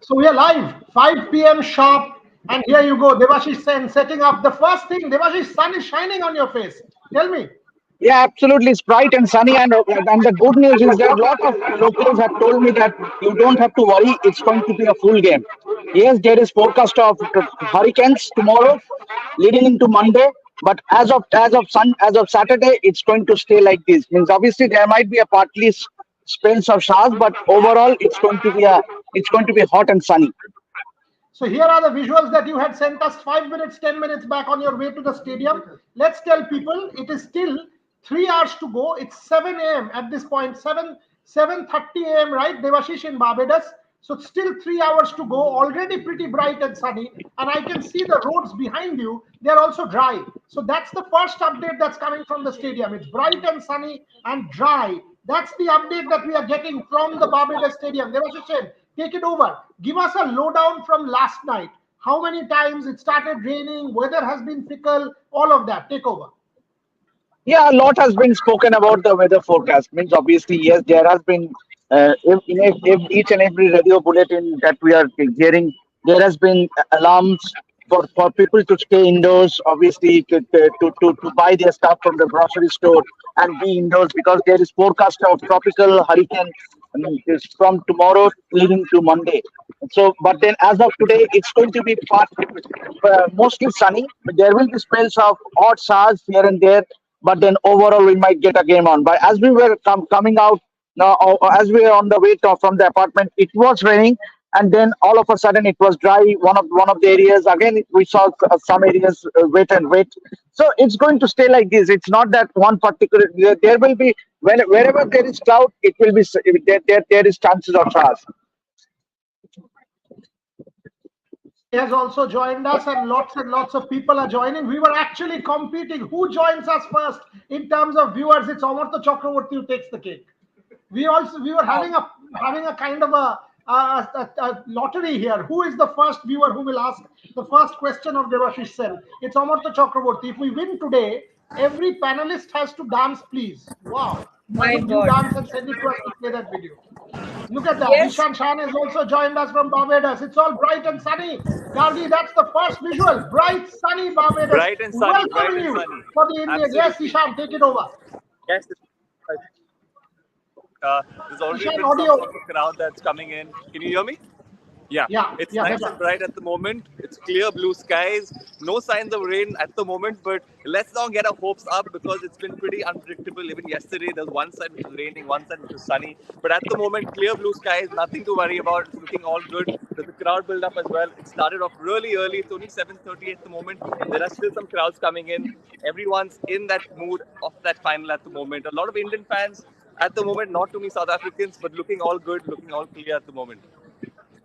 So we are live, 5 p.m. sharp, and here you go, Devashish Sen setting up. The first thing, Devashish, sun is shining on your face. Tell me. Yeah, absolutely. It's bright and sunny, and the good news is that a lot of locals have told me that you don't have to worry. It's going to be a full game. Yes, there is forecast of hurricanes tomorrow, leading into Monday. But as of Saturday, it's going to stay like this. Means obviously there might be a partly spells of showers, but overall it's going to be hot and sunny. So here are the visuals that you had sent us 5 minutes, 10 minutes back on your way to the stadium. Let's tell people it is still 3 hours to go. It's 7 a.m. at this point, 7:30 a.m. right, Devashish in Barbados. So it's still 3 hours to go. Already pretty bright and sunny, and I can see the roads behind you. They're also dry. So that's the first update that's coming from the stadium. It's bright and sunny and dry. That's the update that we are getting from the Barbados Stadium. Devashish, take it over. Give us a lowdown from last night. How many times it started raining, weather has been fickle, all of that. Take over. Yeah, a lot has been spoken about the weather forecast. Means obviously, yes, there has been in each and every radio bulletin that we are hearing, there has been alarms for people to stay indoors. Obviously, to buy their stuff from the grocery store and be indoors because there is forecast of tropical hurricane is from tomorrow leading to Monday. So, but then as of today, it's going to be mostly sunny. There will be spells of odd showers here and there, but then overall we might get a game on. But as we were coming out now, as we were on the way from the apartment, it was raining, and then all of a sudden it was dry. One of the areas again we saw some areas wet and wet. So it's going to stay like this. It's not that one particular. There will be wherever there is cloud, it will be there is chances of showers. Has also joined us, and lots of people are joining. We were actually competing. Who joins us first in terms of viewers? It's Amartya Chakraborty who takes the cake. We were having a kind of a lottery here. Who is the first viewer who will ask the first question of Devashish Sen? It's Amartya Chakraborty. If we win today, every panelist has to dance, please. Wow. Why My don't you God. dance and send it to us to play that video? Look at that. Yes. Ishan Shan has also joined us from Barbados. It's all bright and sunny. Gargi, that's the first visual. Bright, sunny Barbados. Bright and sunny, bright Welcoming and you sunny. for the Indians. Yes, Absolutely. Ishan, take it over. Yes. There's already Ishan, been some audio. sort of crowd that's coming in. Can you hear me? Yeah. Yeah, It's yeah, nice better. and bright at the moment. It's clear blue skies. No signs of rain at the moment, but let's not get our hopes up because it's been pretty unpredictable. Even yesterday, there's one side which is raining, one side which is sunny. But at the moment, clear blue skies, nothing to worry about. It's looking all good. There's a crowd build up as well. It started off really early. It's only 7:30 at the moment. There are still some crowds coming in. Everyone's in that mood of that final at the moment. A lot of Indian fans at the moment, not too many South Africans, but looking all good, looking all clear at the moment.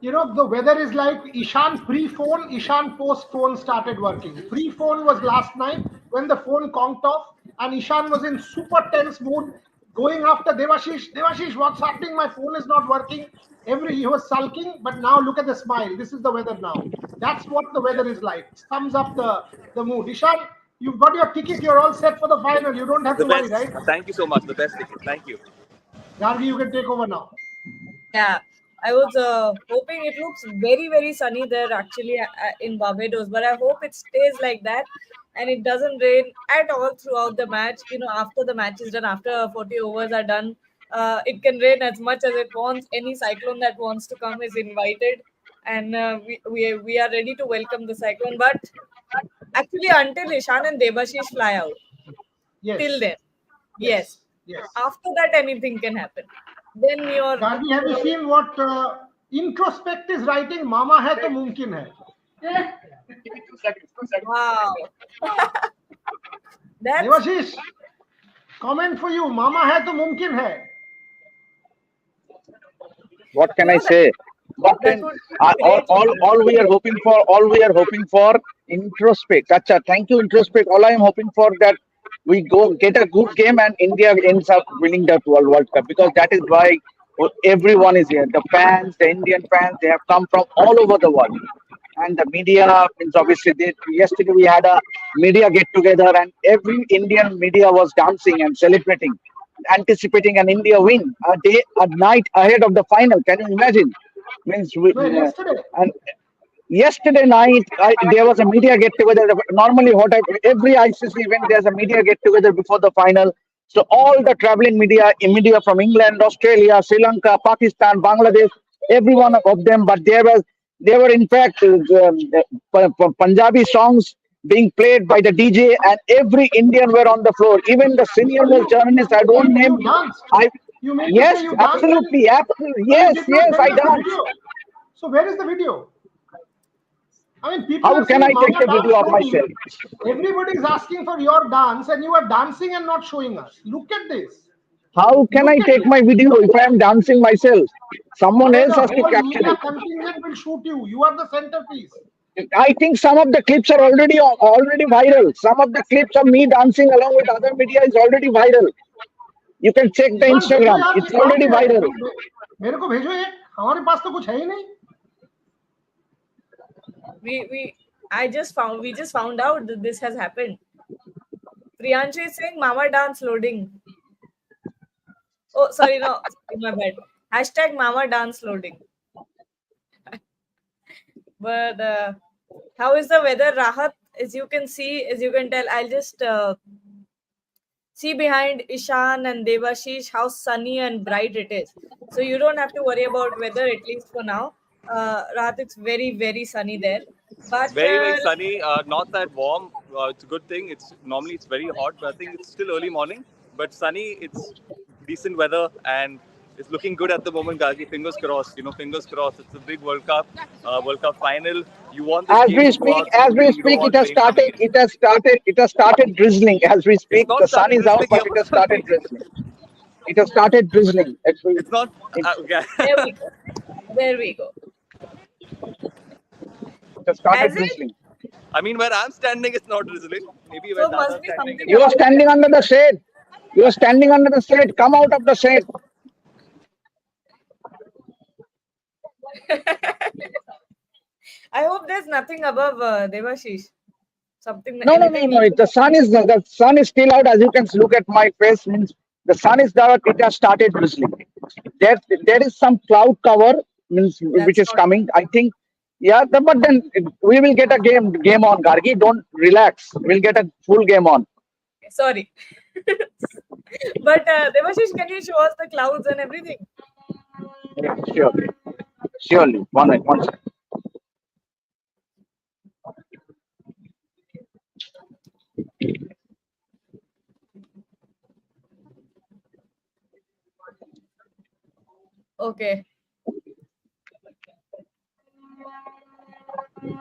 You know, the weather is like Ishan pre-phone, Ishan post-phone started working. Pre-phone was last night when the phone conked off and Ishan was in super tense mood going after Devashish. Devashish, what's happening? My phone is not working. He was sulking, but now look at the smile. This is the weather now. That's what the weather is like. Thumbs up the mood. Ishan, you've got your ticket. You're all set for the final. You don't have The to worry, best. right? Thank you so much. The best ticket. Thank you. Gargi, you can take over now. Yeah, I was hoping it looks very, very sunny there actually in Barbados, but I hope it stays like that and it doesn't rain at all throughout the match. You know, after the match is done, after 40 overs are done, it can rain as much as it wants. Any cyclone that wants to come is invited, and we are ready to welcome the cyclone. But actually, until Ishan and Debashish fly out, till Yes, then, yes. yes, yes. After that, anything can happen. Then your Gargi, have you seen what Introspect is writing? Mama hai to mumkin hai. wow. That's Devashish, comment for you. Mama hai to mumkin hai. What can you I know say? But that then would be great. all we are hoping for introspect. Acha, thank you, introspect. All I am hoping for that we go get a good game and India ends up winning that World Cup because that is why everyone is here. The fans, the Indian fans, they have come from all over the world. And the media means obviously yesterday we had a media get together and every Indian media was dancing and celebrating. anticipating an India win a night ahead of the final. Can you imagine? Means Well, yesterday. and yesterday night there was a media get together. Normally, every ICC event there's a media get together before the final. So all the traveling media from England, Australia, Sri Lanka, Pakistan, Bangladesh, every one of them. But there were in fact Punjabi songs being played by the DJ, and every Indian were on the floor. Even the senior most journalist, I don't name. You danced. I You mean to yes, say you danced? absolutely, absolutely, So you yes, did not yes, I send us the danced. video. So where is the video? I mean, people How are can saying, I take Mama, the video dance of for me. myself? Everybody is asking for your dance, and you are dancing and not showing us. Look at this. How can Look I at take this. my video if I am dancing myself? Someone Abey, else the has to whole capture media it. contingent will shoot you. You are the centerpiece. I think some of the clips are already viral. Some of the clips of me dancing along with other media is already viral. You can check the Ishan भेजो Instagram. यार, ये It's कहाँ already पे है? viral. मेरे को भेजो ये. हमारे पास तो कुछ है ही नहीं. We just found out that this has happened. Priyanshu is saying Mama dance loading. Oh, sorry, no, my bad. Hashtag Mama dance loading. But how is the weather, Rahat? As you can see, as you can tell, I'll just see behind Ishan and Devashish how sunny and bright it is. So you don't have to worry about weather, at least for now. Rahat, it's very, very sunny there. But Very sunny, not that warm. It's a good thing. It's very hot, but I think it's still early morning. But sunny, it's decent weather, and it's looking good at the moment, Gagi. Fingers crossed. Fingers crossed. It's a big World Cup final. You want this As game we to go speak, out smoothly. You don't want rain coming in. it has started drizzling. As we It's speak, not the sun started is out, drizzling but here. it has started drizzling. It has started drizzling. Actually, It's not. Okay. there we go. There we go. it has started Has it? drizzling. I mean, where I'm standing, it's not drizzling. Maybe where So Dada's must be standing. something You are about standing under the shade. You are standing under the shade. Come out of the shade. I hope there's nothing above Devashish. Something. No. The sun is still out. As you can look at my face, means the sun is out. It has started drizzling. There is some cloud cover, means which is not- coming. I think, yeah. But then we will get a game on. Gargi, don't relax. We'll get a full game on. Sorry. But Devashish, can you show us the clouds and everything? Yeah, surely. One second. Okay.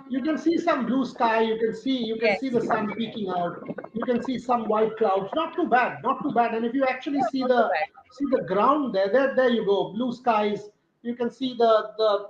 You can see some blue sky. You can see the sun peeking out. You can see some white clouds. Not too bad. Not too bad. And if you actually see Not too bad. the ground there you go. Blue skies. You can see the.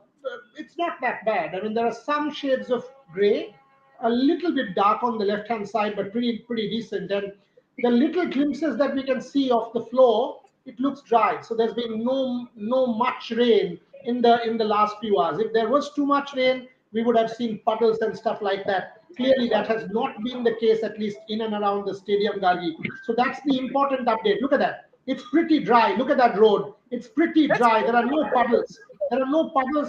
It's not that bad. I mean, there are some shades of gray, a little bit dark on the left hand side, but pretty decent. And the little glimpses that we can see of the floor, it looks dry. So there's been no much rain in the last few hours. If there was too much rain, we would have seen puddles and stuff like that. Clearly, that has not been the case, at least in and around the stadium, Gargi. So that's the important update. Look at that. It's pretty dry. Look at that road. It's pretty dry. There are no puddles.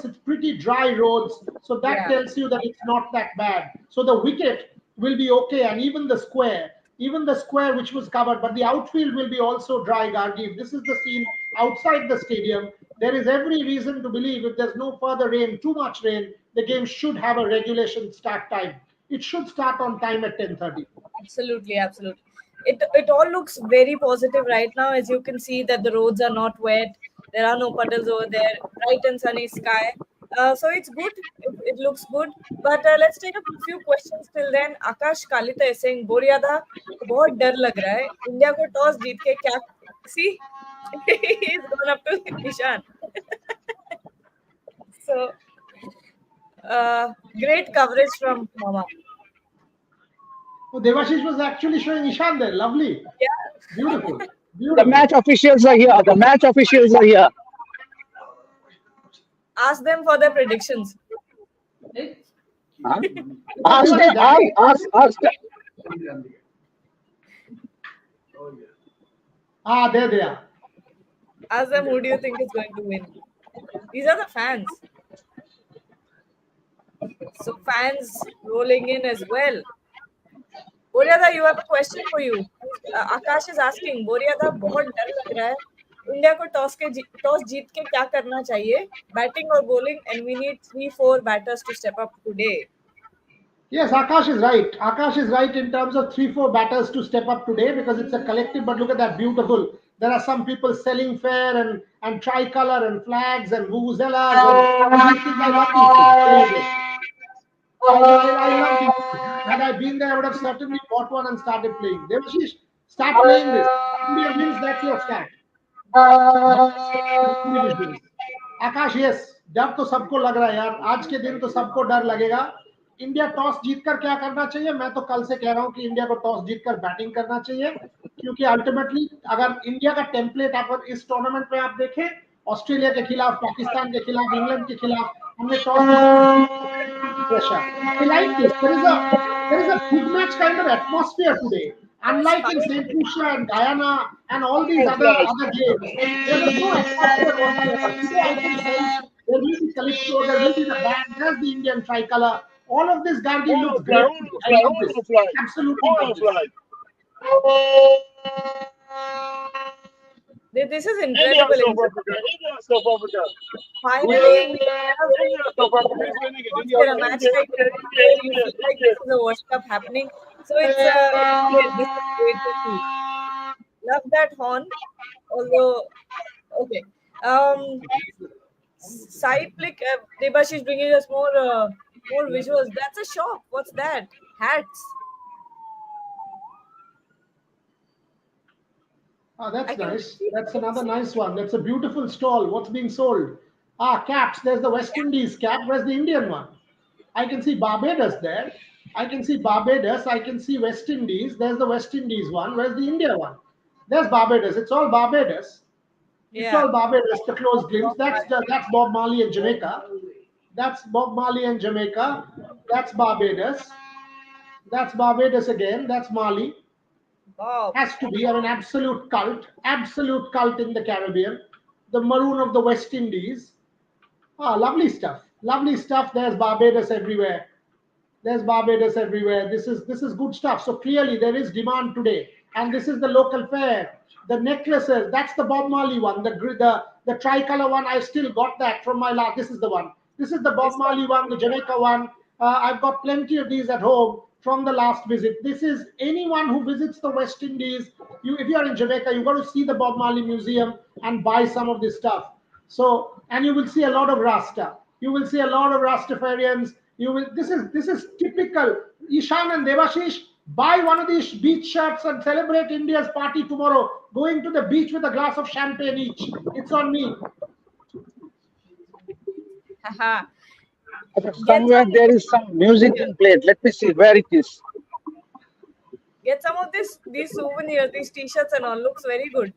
It's pretty dry roads. So that tells you that it's not that bad. So the wicket will be okay, and even the square which was covered, but the outfield will be also dry, Gargi. If this is the scene outside the stadium, there is every reason to believe if there's no further rain, too much rain, the game should have a regulation start time. It should start on time at 10:30. Absolutely. It all looks very positive right now. As you can see that the roads are not wet. There are no puddles over there. Bright and sunny sky. So it's good. It looks good. But let's take a few questions till then. Akash Kalita is saying बोरियादा को बहुत डर लग रहा है. India को toss जीत के क्या? See, he's gone up to Ishan. So great coverage from Mama. Oh, Devashish was actually showing Ishan there. Lovely. Yeah. Beautiful. The match officials are here. Ask them for their predictions. Huh? Ask. Ah, there they are. Ask them who do you think is going to win. These are the fans. So fans rolling in as well. बोरियादा, you have a question for you. Akash is asking, बोरियादा बहुत डर लग रहा है. India को toss जीत के क्या करना चाहिए? Batting or bowling? And we need 3-4 batters to step up today. Yes, Akash is right. Akash is right in terms of 3-4 batters to step up today because it's a collective. But look at that, beautiful. There are some people selling fair and tricolor and flags and vuvuzelas and these things. I love these things. Really do. I love these things. Had I been there, I would have certainly bought one and started playing. Devashish, start playing this. India wins, that's your start. Akash yes, डर तो सबको लग रहा है यार. आज के दिन तो सबको डर लगेगा. इंडिया टॉस जीतकर क्या करना चाहिए? मैं तो कल से कह रहा हूं कि इंडिया को टॉस जीतकर बैटिंग करना चाहिए, क्योंकि अल्टीमेटली अगर इंडिया का टेम्पलेट आप इस टूर्नामेंट में आप देखें, ऑस्ट्रेलिया के खिलाफ, पाकिस्तान के खिलाफ, इंग्लैंड के खिलाफ हमने toss pressure. I like this. There is a good match kind of atmosphere today. Unlike in Saint Lucia and Guyana and all these other games, there is no atmosphere whatsoever. Today I can sense there will be calypso, there will be the band, there's the Indian tricolor. All of this Gandhi looks great today. I love this. Absolutely love this. This is incredible. Finally, we have a match like this where you feel like this is a World Cup happening. So it's this is great to see. Love that horn. Although, okay. Cyclic, Debash is bringing us more visuals. That's a shop. What's that? Hats. Ah, that's nice. That's another nice one. That's a beautiful stall. What's being sold? Ah, caps. There's the West Indies cap. Where's the Indian one? I can see Barbados there. I can see Barbados. I can see West Indies. There's the West Indies one. Where's the India one? There's Barbados. It's all Barbados. It's all Barbados. The close glimpse. That's Bob Marley and Jamaica. That's Bob Marley and Jamaica. That's Barbados. That's Barbados again. That's Mali. Wow. Has to be. I mean, absolute cult in the Caribbean. The maroon of the West Indies. Ah, lovely stuff. Lovely stuff. There's Barbados everywhere. There's Barbados everywhere. This is good stuff. So clearly there is demand today, and this is the local fair. The necklaces. That's the Bob Marley one. The tricolor one. I still got that from my last. This is the one. This is the Bob Marley one. The Jamaica one. I've got plenty of these at home from the last visit. This is anyone who visits the West Indies. If you are in Jamaica, you got to see the Bob Marley Museum and buy some of this stuff. So, and you will see a lot of Rasta. You will see a lot of Rastafarians. This is typical. Ishan and Devashish, buy one of these beach shirts and celebrate India's party tomorrow. Going to the beach with a glass of champagne each. It's on me. Haha. Somewhere there is some music in played. Let me see where it is. Get some of these souvenirs, these t-shirts and all. Looks very good.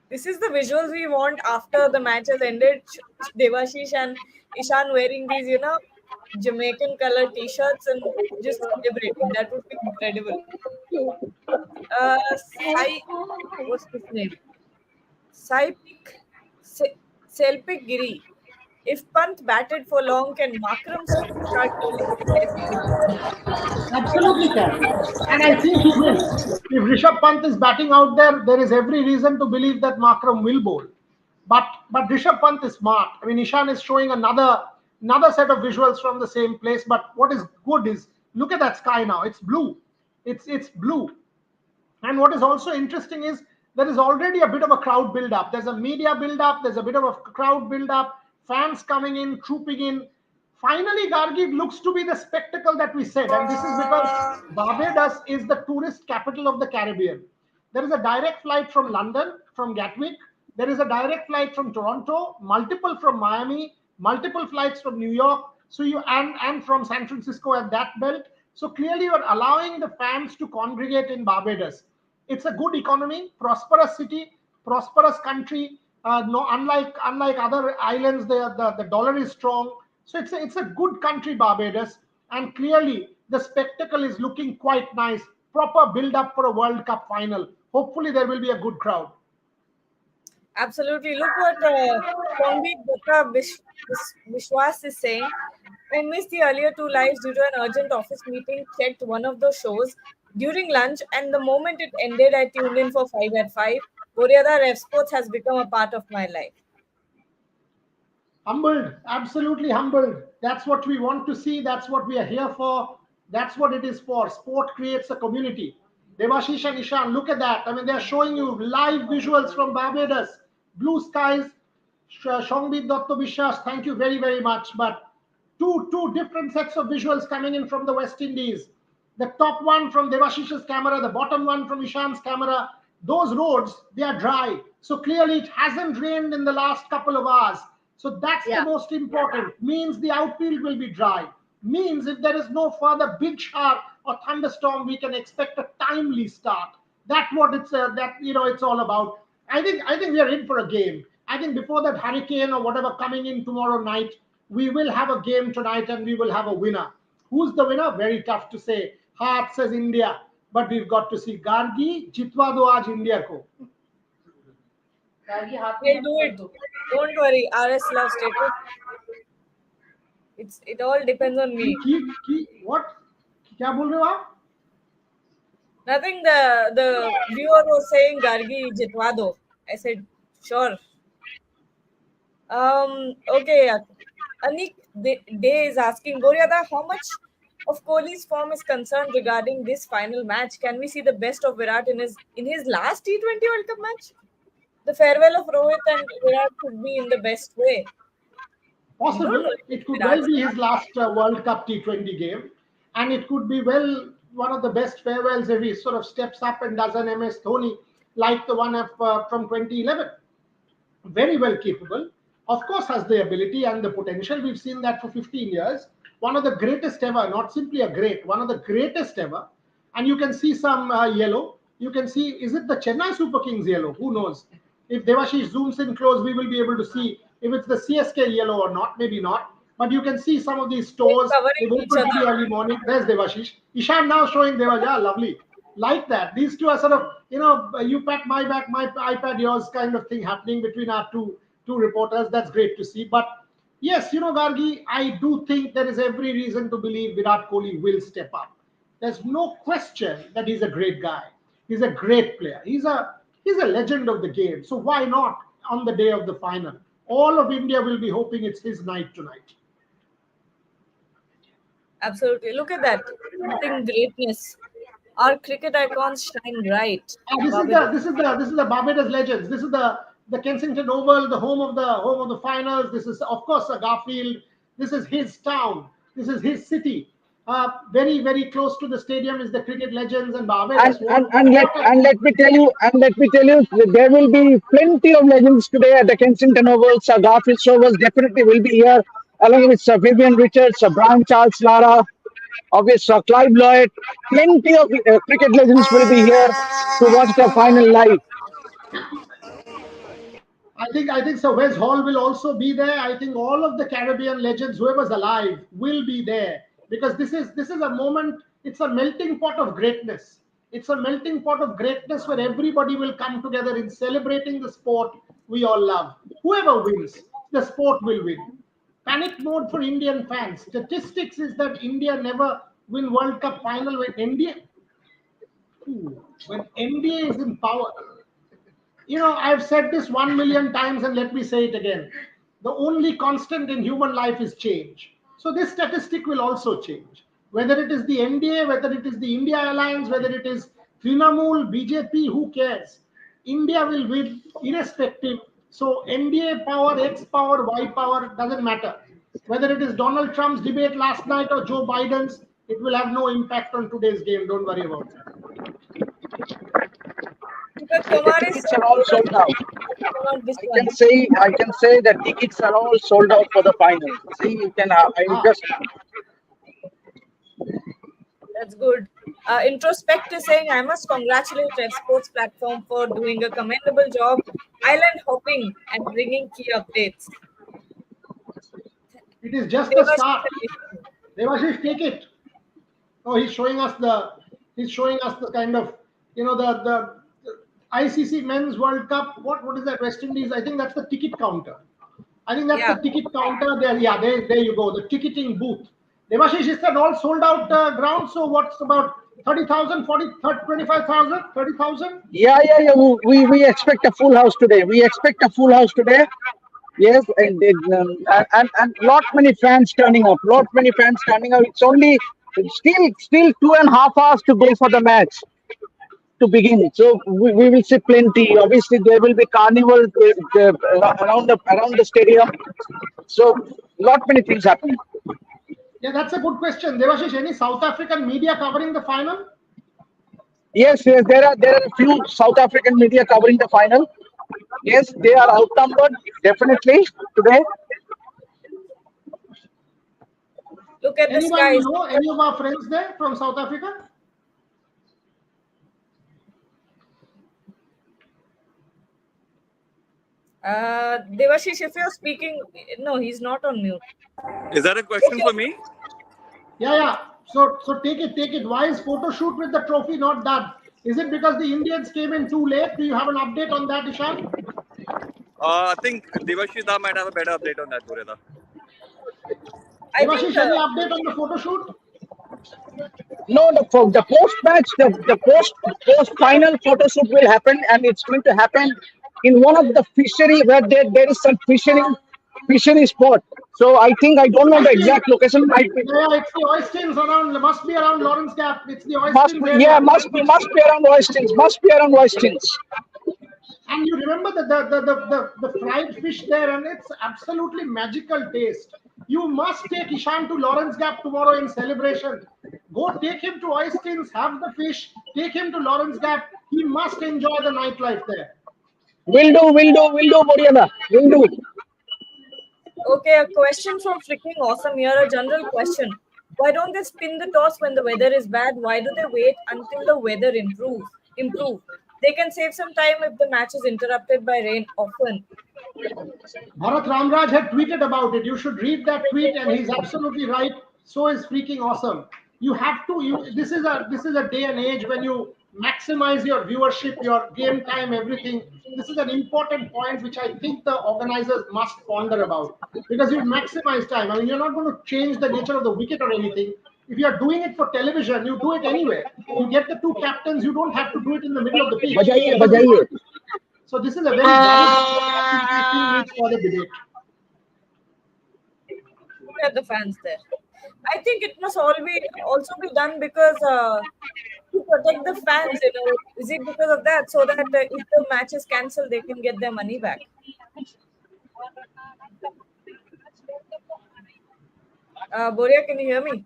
This is the visuals we want after the match has ended. Devashish and Ishan wearing these, Jamaican color t-shirts and just celebrating. That would be incredible. What's his name? Selpik Giri. If Pant batted for long, can Makram start bowling the test? Absolutely can. And I think he will. If Rishabh Pant is batting out there, there is every reason to believe that Makram will bowl. But Rishabh Pant is smart. I mean, Ishan is showing another set of visuals from the same place. But what is good is look at that sky now. It's blue. It's blue. And what is also interesting is there is already a bit of a crowd build up. There's a media build up. There's a bit of a crowd build up. Fans coming in, trooping in. Finally, Gargi looks to be the spectacle that we said. And this is because Barbados is the tourist capital of the Caribbean. There is a direct flight from London, from Gatwick. There is a direct flight from Toronto, multiple from Miami, multiple flights from New York, and from San Francisco at that belt. So clearly you're allowing the fans to congregate in Barbados. It's a good economy, prosperous city, prosperous country. Unlike other islands, the dollar is strong. So it's a good country, Barbados, and clearly the spectacle is looking quite nice. proper build up for a World Cup final. Hopefully, there will be a good crowd. Absolutely. Look what Conveet Dutta Vishwas is saying. I missed the earlier two lives due to an urgent office meeting. Checked one of those shows during lunch, and the moment it ended, I tuned in for 5 at 5. Boryada Ref Sports has become a part of my life. Humbled, absolutely humbled. That's what we want to see. That's what we are here for. That's what it is for. Sport creates a community. Devashish and Ishan, look at that. I mean, they're showing you live visuals from Barbados. Blue skies. Shongbit Dotto Vishwas, thank you very, very much. But two different sets of visuals coming in from the West Indies. The top one from Devashish's camera, the bottom one from Ishan's camera. Those roads, they are dry. So clearly it hasn't rained in the last couple of hours. So that's the most important. Means the outfield will be dry. Means if there is no further big shower or thunderstorm, we can expect a timely start. That's what it's it's all about. I think we are in for a game. I think before that hurricane or whatever coming in tomorrow night, we will have a game tonight and we will have a winner. Who's the winner? Very tough to say. Heart says India, but we've got to see. Gargi jitwa do aaj India ko. We'll do it. Don't worry. RS love status. It all depends on me. What? क्या बोल रहे हो आप? Nothing. The viewer was saying Gargi jitwa do. I said sure. Okay. Anik Day is asking Boryada, how much of Kohli's form is concerned regarding this final match? Can we see the best of Virat in his last T20 World Cup match? The farewell of Rohit and Virat could be in the best way. Possible. It could well be his last World Cup T20 game, and it could be one of the best farewells if he sort of steps up and does an MS Dhoni like the one from 2011. Very well capable. Of course, has the ability and the potential. We've seen that for 15 years. One of the greatest ever, not simply a great, one of the greatest ever. And you can see some yellow. You can see, is it the Chennai Super Kings yellow? Who knows? If Devashish zooms in close, we will be able to see if it's the CSK yellow or not. Maybe not. But you can see some of these stores. They open pretty early morning. There's Devashish. Ishan now showing Devashish. Yeah, lovely. Like that. These two are sort of, you pat my back, my iPad yours kind of thing happening between our two reporters. That's great to see. But yes, Gargi, I do think there is every reason to believe Virat Kohli will step up. There's no question that he's a great guy. He's a great player. He's a legend of the game. So why not on the day of the final? All of India will be hoping it's his night tonight. Absolutely. Look at that. Nothing greatness. Our cricket icons shine bright. This is the Barbados legends. This is the Kensington Oval, the home of the finals. This is of course a Garfield. This is his town. This is his city. Very, very close to the stadium is the cricket legends and Barbados. And let me tell you, there will be plenty of legends today at the Kensington Oval. Sir Garfield Showers definitely will be here, along with Sir Vivian Richards, Sir Brian Charles Lara, obviously Sir Clive Lloyd. Plenty of cricket legends will be here to watch the final live. I think Sir Wes Hall will also be there. I think all of the Caribbean legends, whoever's alive, will be there because this is a moment. It's a melting pot of greatness. It's a melting pot of greatness where everybody will come together in celebrating the sport we all love. Whoever wins, the sport will win. Panic mode for Indian fans. Statistics is that India never win World Cup final when NDA is in power. I've said this 1 million times and let me say it again. The only constant in human life is change. So this statistic will also change. Whether it is the NDA, whether it is the India Alliance, whether it is Trinamool, BJP, who cares? India will win irrespective. So NDA power, X power, Y power, doesn't matter. Whether it is Donald Trump's debate last night or Joe Biden's, it will have no impact on today's game. Don't worry about it. The tickets are all sold out. I can say that tickets are all sold out for the final. See, you can. That's good. Introspect is saying, I must congratulate Red Sports platform for doing a commendable job, island hopping and bringing key updates. It is just the start. Devashish, take it. Oh, he's showing us He's showing us the kind of, the ICC Men's World Cup. What is that? West Indies. I think that's the ticket counter. I think that's Yeah. the ticket counter there. Yeah, there you go. The ticketing booth. Devashish, is that all sold out ground? So what's about 30,000, 40, 25,000, 30,000? Yeah. We expect a full house today. We expect a full house today. Yes, and lot many fans turning up. Lot many fans turning up. It's still 2.5 hours to go for the match to begin. So we will see plenty. Obviously, there will be carnival around the stadium. So lot many things happening. Yeah, that's a good question. Devashish, any South African media covering the final? Yes. There are a few South African media covering the final. Yes, they are outnumbered definitely today. Look at the Anyone skies. you know? Any of our friends there from South Africa? Devashish, if you're speaking, no, he's not on mute. Is that a question for me? Yeah. So take it. Why is photo shoot with the trophy not done? Is it because the Indians came in too late? Do you have an update on that, Ishan? I think Devashida might have a better update on that, Bureda. I Devashish, think any update on the photo shoot? No, the post match, the post final photo shoot will happen, and it's going to happen in one of the fishery where there is some fishery spot. So I don't know the exact location. Might be, Yeah, it's the Oystins around. Must be around Lawrence Gap. It's the must Oystins be, area. yeah, must be around Oystins. Must be around Oystins. And you remember the fried fish there, and it's absolutely magical taste. You must take Ishan to Lawrence Gap tomorrow in celebration. Go take him to Oystins, have the fish, take him to Lawrence Gap. He must enjoy the nightlife there. Will do, Moriana. Will do. okay, a question from freaking awesome here, a general question. Why don't they spin the toss when the weather is bad? Why do they wait until the weather improves? They can save some time if the match is interrupted by rain often. Bharat Ramraj had tweeted about it. You should read that tweet, and he's absolutely right. So is freaking awesome. You have to. This is a day and age when you maximize your viewership, your game time, everything. This is an important point which I think the organizers must ponder about, because you maximize time. I mean, you're not going to change the nature of the wicket or anything. If you are doing it for television, you do it anyway. You get the two captains. You don't have to do it in the middle of the pitch. Bajaiye. So this is a very valid thing for the debate. Look at the fans there. I think it must also be done because to protect the fans. Is it because of that? So that if the match is cancelled, they can get their money back. Boria, can you hear me?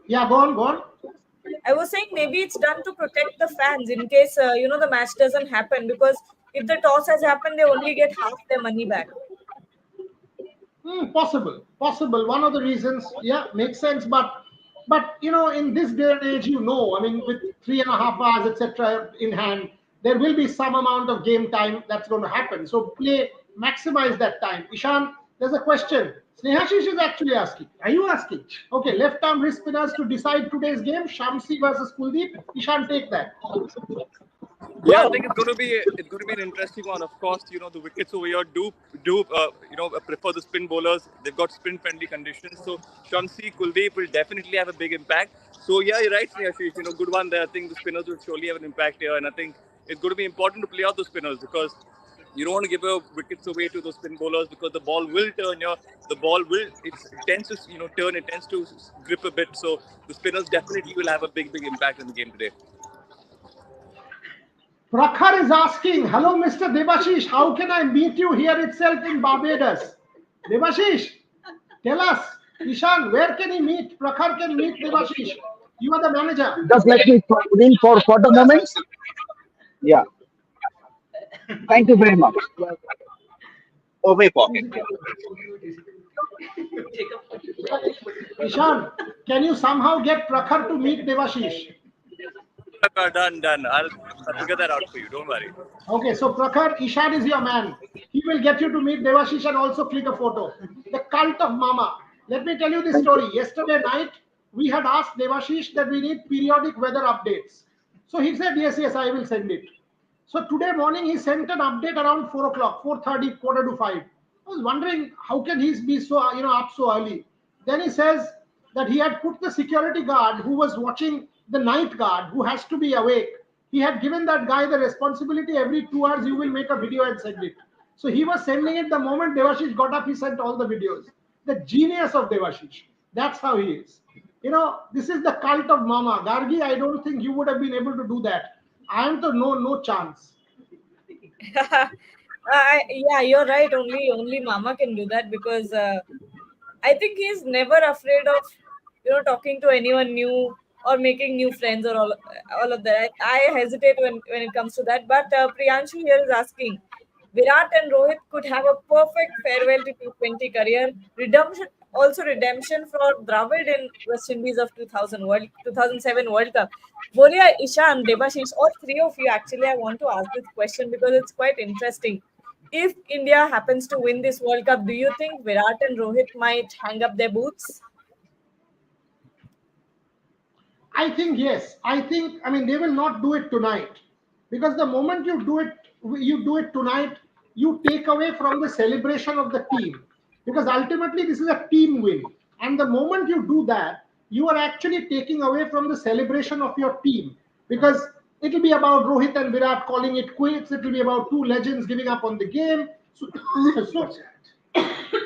Yeah, go on. I was saying maybe it's done to protect the fans in case the match doesn't happen, because if the toss has happened, they only get half their money back. Possible. One of the reasons, yeah, makes sense. But in this day and age, I mean, with 3.5 hours, etc., in hand, there will be some amount of game time that's going to happen. So maximize that time. Ishan, there's a question. Snehashish is actually asking. Are you asking? Okay, left arm wrist spinners to decide today's game. Shamsi versus Kuldeep. Ishan, take that. Yeah, I think it's going to be an interesting one. Of course, the wickets over here do prefer the spin bowlers. They've got spin friendly conditions. So Shamsi, Kuldeep will definitely have a big impact. So yeah, you're right, Snehashish. Good one there. I think the spinners will surely have an impact here, and I think it's going to be important to play out the spinners, because you don't want to give your wickets away to those spin bowlers, because the ball will turn here. It tends to turn. It tends to grip a bit. So the spinners definitely will have a big impact in the game today. Prakhar is asking, hello, Mr. Devashish, how can I meet you here itself in Barbados? Devashish, tell us, Ishan, where can he meet? Prakhar can meet Devashish. You are the manager. Just let me put in for the moment. Yeah. Thank you very much. Over pocket. Ishan, can you somehow get Prakhar to meet Devashish? Done. I'll figure that out for you. Don't worry. Okay, so Prakhar, Ishan is your man. He will get you to meet Devashish and also click a photo. The cult of Mama. Let me tell you this story. Yesterday night, we had asked Devashish that we need periodic weather updates. So he said, yes, yes, I will send it. So today morning he sent an update around 4 o'clock, 4:30, quarter to 5. I was wondering how can he be so up so early. Then he says that he had put the security guard who was watching the night guard, who has to be awake. He had given that guy the responsibility, every 2 hours you will make a video and send it. So he was sending it the moment Devashish got up, he sent all the videos. The genius of Devashish. That's how he is. This is the cult of Mama. Gargi, I don't think you would have been able to do that. I am to no chance. Yeah, you're right. Only Mama can do that because I think he's never afraid of talking to anyone new or making new friends or all of that. I hesitate when it comes to that. But Priyanshu here is asking, Virat and Rohit could have a perfect farewell to T20 career. Redemption for Dravid in West Indies of 2007 World Cup. Bolia, Ishan, Devashish, all three of you actually, I want to ask this question because it's quite interesting. If India happens to win this World Cup, do you think Virat and Rohit might hang up their boots? I think yes. I mean they will not do it tonight because the moment you do it tonight, you take away from the celebration of the team because ultimately this is a team win. And the moment you do that, you are actually taking away from the celebration of your team because it'll be about Rohit and Virat calling it quits. It'll be about two legends giving up on the game. So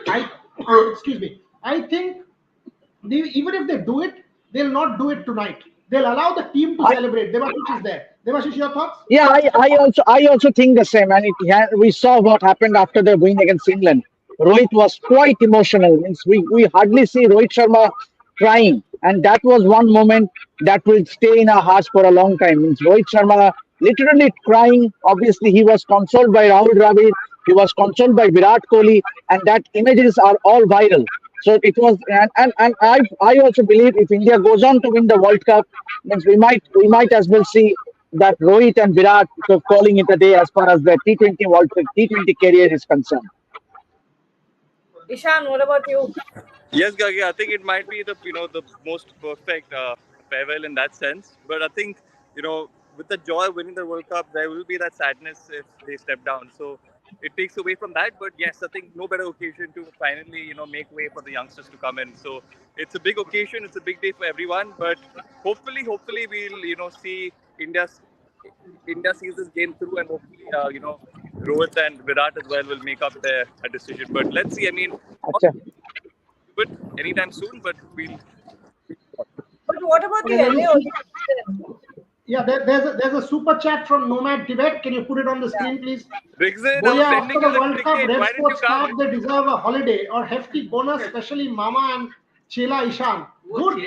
I excuse me. I think even if they do it, they'll not do it tonight. They'll allow the team to celebrate. Devashish is there. Devashish, your thoughts? Yeah, I also think the same. And we saw what happened after the win against England. Rohit was quite emotional. Means we hardly see Rohit Sharma crying, and that was one moment that will stay in our hearts for a long time. Means Rohit Sharma literally crying. Obviously, he was consoled by Rahul Dravid. He was consoled by Virat Kohli, and that images are all viral. So it was, and I also believe if India goes on to win the World Cup, means we might as well see that Rohit and Virat calling it a day as far as the T20 career is concerned. Ishan, what about you? Yes, Gagi, I think it might be the most perfect farewell in that sense. But I think with the joy of winning the World Cup, there will be that sadness if they step down. So it takes away from that. But yes, I think no better occasion to finally make way for the youngsters to come in. So it's a big occasion. It's a big day for everyone. But hopefully we'll see India sees this game through, and hopefully Rohit and Virat as well will make up their decision. But let's see. I mean, Acha. but anytime soon, but we'll. But what about the LA Olympics? Yeah, there's a super chat from Nomad Tibet. Can you put it on the screen, please? Brigzit, Boya, I'm after sending the you the World Cup, ticket. Red Why didn't you Sports staff, come? they deserve a holiday or hefty bonus, especially Mama and Chela Ishan. Good.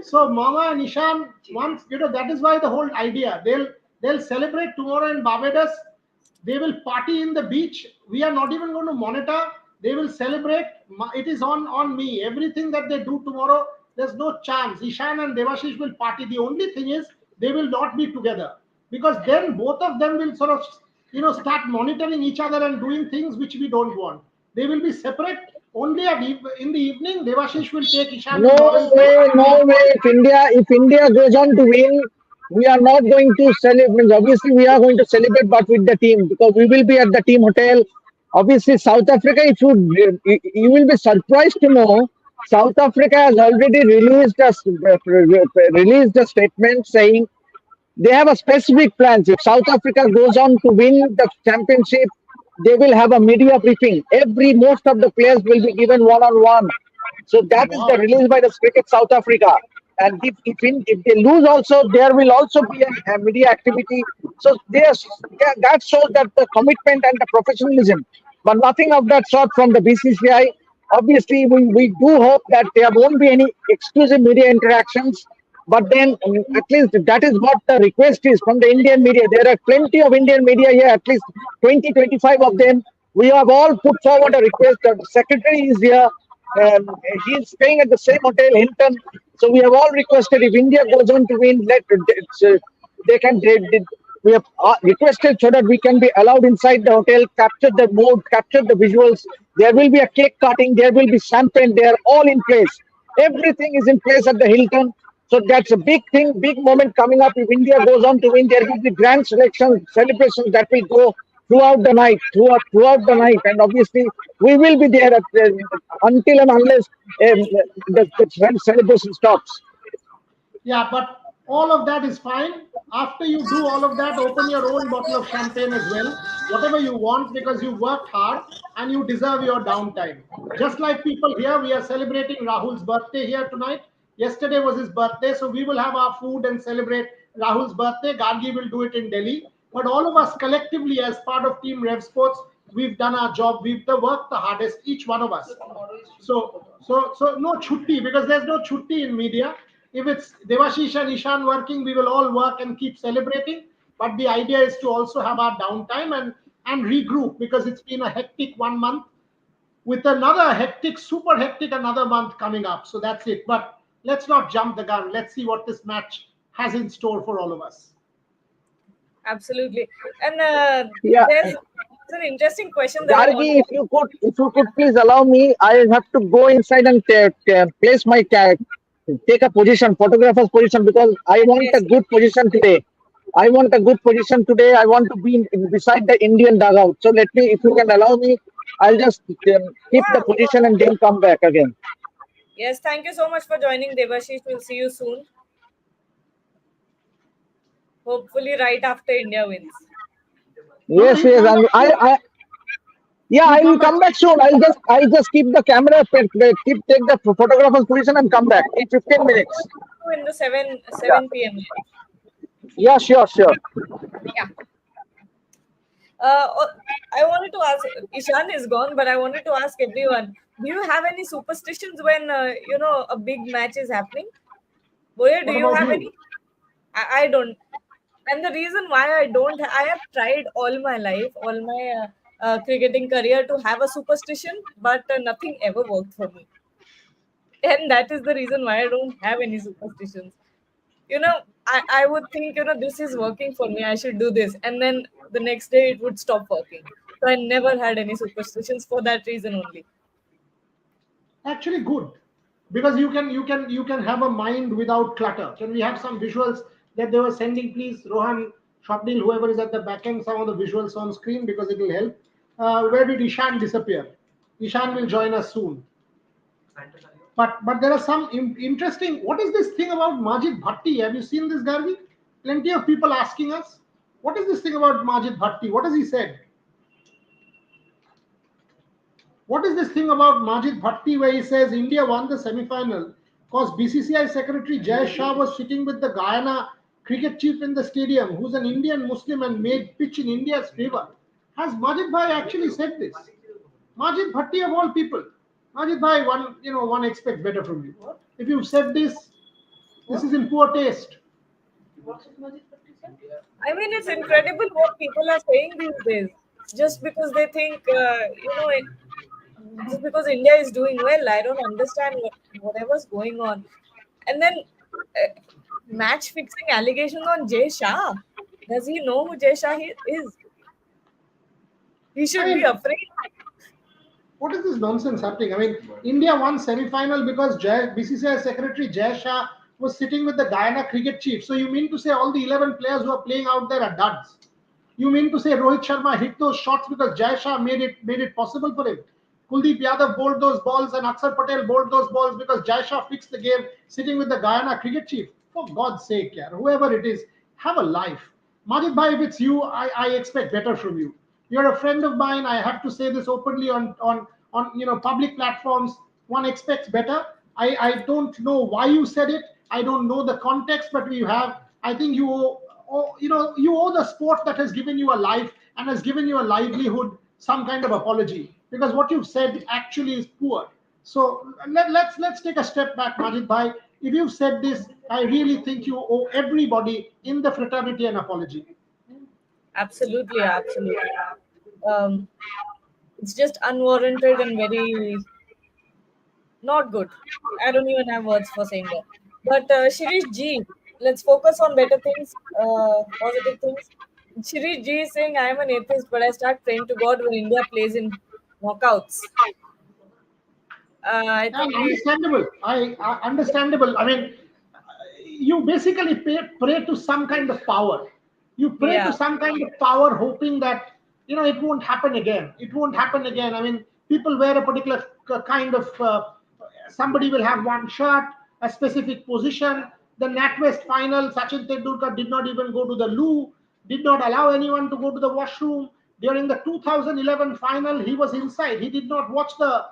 So Mama and Ishan, once that is why the whole idea. They'll celebrate tomorrow in Barbados. They will party in the beach. We are not even going to monitor. They will celebrate. It is on me. Everything that they do tomorrow, there's no chance. Ishan and Devashish will party. The only thing is they will not be together because then both of them will sort of start monitoring each other and doing things which we don't want. They will be separate. Only in the evening, Devashish will take Ishan No to Lawrence. way, no way. If India goes on to win, we are not going to celebrate. Obviously, we are going to celebrate, but with the team because we will be at the team hotel. Obviously, South Africa. If you will be surprised to know, South Africa has already released a statement saying they have a specific plans. If South Africa goes on to win the championship, they will have a media briefing. Most of the players will be given one-on-one. So that is the Wow. release by the Cricket South Africa. And if they lose also, there will also be a media activity. So that shows that the commitment and the professionalism. But nothing of that sort from the BCCI. Obviously, we do hope that there won't be any exclusive media interactions. But then at least that is what the request is from the Indian media. There are plenty of Indian media here, at least 20, 25 of them. We have all put forward a request. The secretary is here. He's staying at the same hotel, Hilton. So we have all requested if India goes on to win, we have requested so that we can be allowed inside the hotel, capture the mood, capture the visuals. There will be a cake cutting, there will be champagne, they are all in place. Everything is in place at the Hilton. So that's a big thing, big moment coming up. If India goes on to win, there will be grand selection celebrations that will go throughout the night, throughout the night, and obviously we will be there until and unless the celebration stops. Yeah, but all of that is fine. After you do all of that, open your own bottle of champagne as well, whatever you want, because you worked hard and you deserve your downtime. Just like people here, we are celebrating Rahul's birthday here tonight. Yesterday was his birthday, so we will have our food and celebrate Rahul's birthday. Gargi will do it in Delhi. But all of us collectively, as part of Team Rev Sports, we've done our job. We've worked the hardest, each one of us. So no chutti, because there's no chutti in media. If it's Devashish and Ishan working, we will all work and keep celebrating. But the idea is to also have our downtime and regroup, because it's been a hectic 1 month with another hectic, super hectic another month coming up. So that's it. But let's not jump the gun. Let's see what this match has in store for all of us. Absolutely. And Yeah, there's an interesting question that I want Gargi, to. if you could please allow me, I have to go inside and place take a position, photographer's position, because I want a Yes, good position today. I want a good position today. I want to be beside the Indian dugout. So let me, if you can allow me, I'll just keep yeah, the of course. position and then come back again. Yes, thank you so much for joining, Devashish. We'll see you soon. Hopefully, right after India wins. No, no, Yes, he'll yes, come back and soon. yeah, He'll I will come back come back soon. soon. I'll just keep the camera, take the photographer's position and come back in 15 Okay, so minutes. we'll see you in the Yeah, 7 p.m. yeah, sure, sure. Yeah. Uh, I wanted to ask. Ishan is gone, but I wanted to ask everyone: do you have any superstitions when a big match is happening? Boya, do What you about have you? any? I don't. And the reason why I don't, I have tried all my life, all my cricketing career to have a superstition, but nothing ever worked for me. And that is the reason why I don't have any superstitions. I would think, this is working for me, I should do this. And then the next day it would stop working. So I never had any superstitions for that reason only. Actually, good, because you can have a mind without clutter. Can we have some visuals that they were sending, please? Rohan, Shopdil, whoever is at the back end, some of the visuals on screen, because it will help. Where did Ishan disappear? Ishan will join us soon. But there are some interesting. What is this thing about Majid Bhatti? Have you seen this, Gargi? Plenty of people asking us. What is this thing about Majid Bhatti? What has he said? What is this thing about Majid Bhatti where he says India won the semi-final because BCCI Secretary Jay Shah was sitting with the Guyana cricket chief in the stadium, who's an Indian Muslim and made pitch in India's favor? Has Majid Bhai actually said this? Majid Bhatti of all people. Majid Bhai, one expects better from you. If you've said this is in poor taste. I mean, it's incredible what people are saying these days. Just because they think, just because India is doing well, I don't understand whatever's going on. And then match fixing allegations on Jay Shah. Does he know who Jay Shah is? He I should be mean, afraid. what is this nonsense happening? I mean, India won semi-final because BCCI Secretary Jay Shah was sitting with the Guyana cricket chief. So you mean to say all the 11 players who are playing out there are duds? You mean to say Rohit Sharma hit those shots because Jay Shah made it possible for him? Kuldeep Yadav bowled those balls and Akshar Patel bowled those balls because Jay Shah fixed the game sitting with the Guyana cricket chief. For God's sake, yeah, whoever it is, have a life. Majid Bhai, if it's you, I expect better from you. You're a friend of mine. I have to say this openly on public platforms. One expects better. I don't know why you said it. I don't know the context, but we have. I think you owe the sport that has given you a life and has given you a livelihood some kind of apology, because what you've said actually is poor. So let's take a step back, Majid Bhai. If you've said this, I really think you owe everybody in the fraternity an apology. Absolutely, absolutely. Um, it's just unwarranted and very not good. I don't even have words for saying that. But Shirish G, let's focus on better things, positive things. Shirish G is saying, I am an atheist, but I start praying to God when India plays in knockouts. I And think we, understandable. Understandable. I mean, you basically pray to some kind of power. You pray to yeah, some kind of power, hoping that it won't happen again. It won't happen again. I mean, people wear a particular kind of. Somebody will have one shirt, a specific position. The NatWest final, Sachin Tendulkar did not even go to the loo, did not allow anyone to go to the washroom. During the 2011 final, he was inside. He did not watch the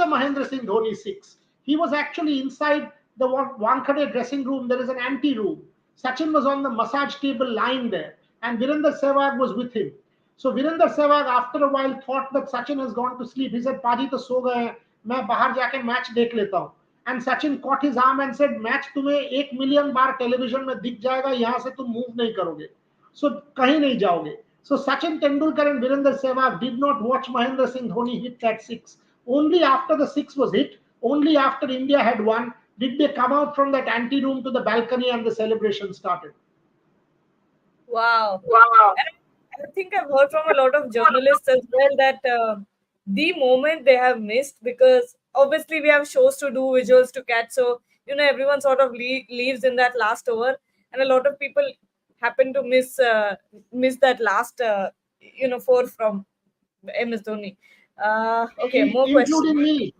Mahendra Singh Dhoni six. He was actually inside the Wankhede dressing room. There is an ante room. Sachin was on the massage table lying there, and Virender Sehwag was with him. So Virender Sehwag, after a while, thought that Sachin has gone to sleep. He said, "Paji to so gaye hain, मैं बाहर जाके match देख लेता हूँ." And Sachin caught his arm and said, "match तुम्हें 1 million बार television में दिख जाएगा, यहाँ से तुम मूव नहीं करोगे, so कहीं नहीं जाओगे." So Sachin Tendulkar and Virender Sehwag did not watch Mahendra Singh Dhoni hit that six. Only after the six was hit, only after India had won, did they come out from that ante room to the balcony and the celebration started. wow. And I think I've heard from a lot of journalists as well that the moment they have missed, because obviously we have shows to do, visuals to catch. So, everyone sort of leaves in that last over. And a lot of people happen to miss that last, four from MS Dhoni. Okay, more questions. Including me.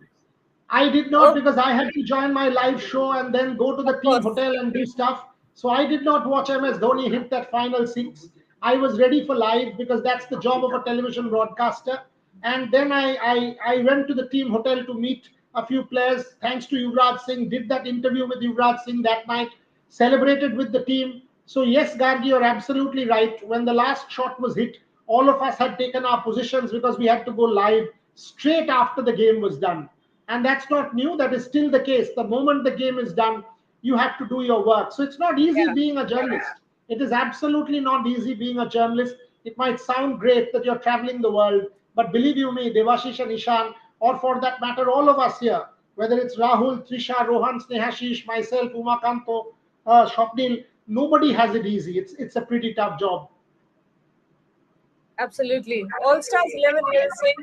I did not, Oh, because I had to join my live show and then go to of the team course. hotel and do stuff. So I did not watch MS Dhoni hit that final six. I was ready for live because that's the job of a television broadcaster. And then I went to the team hotel to meet a few players. Thanks to Yuvraj Singh, did that interview with Yuvraj Singh that night, celebrated with the team. So yes, Gargi, you're absolutely right. When the last shot was hit, all of us had taken our positions because we had to go live straight after the game was done. And that's not new. That is still the case. The moment the game is done, you have to do your work. So it's not easy Yeah, being a journalist. It is absolutely not easy being a journalist. It might sound great that you're traveling the world, but believe you me, Devashish and Ishan, or for that matter, all of us here, whether it's Rahul, Trisha, Rohan, Snehashish, myself, Umakanto, Shopnil, nobody has it easy. It's a pretty tough job. absolutely. All Stars 11 here is saying,